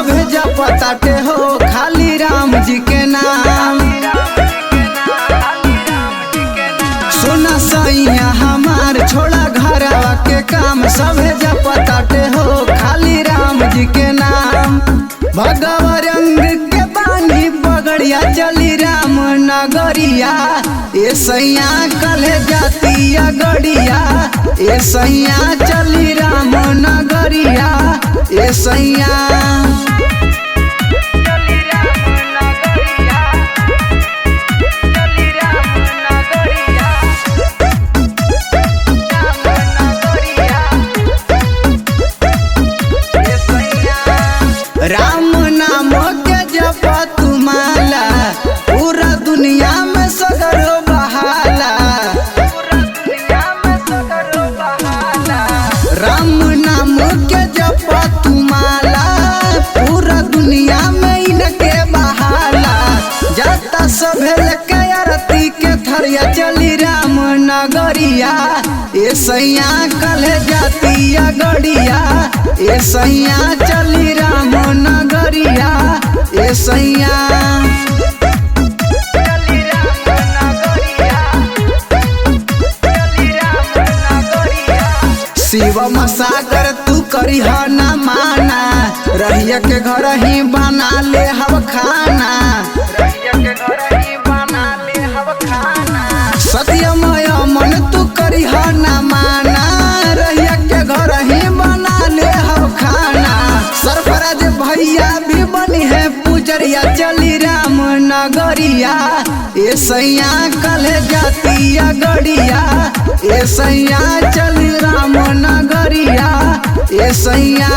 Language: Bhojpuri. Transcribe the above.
सभे जपताटे हो खाली राम जी के नाम। सुना सैया हमार छोड़ा घरवा के काम, सभे जपताटे हो खाली राम जी के नाम। भगवा रंग के बानी पगड़िया चली राम नगरिया, ए सैया कले जातिया गड़िया, ए सैया चली राम नगरिया, ए सैया। राम नाम के जप तू माला, पूरा दुनिया में सगरो बहाला। राम नाम के जप तू माला, पूरा दुनिया में इनके बहाला। जाता सभे लेके आरती के थरिया चली राम नगरिया, ए सैया कले जातिया गड़िया, ए सैया चली राम नगरिया, ए सैया। शिवम सागर तू करिह न माना, रहिया के घर ही बना ले हव खाना। सत्यमय मन तू करिह न माना, रहिया के घर ही बना ले हव खाना। सरफराज भैया भी बनी है पुजरिया चली राम नगरिया, ए सैया कले जातिया गड़िया, ए सैया चली राम नगरिया, ए सैया।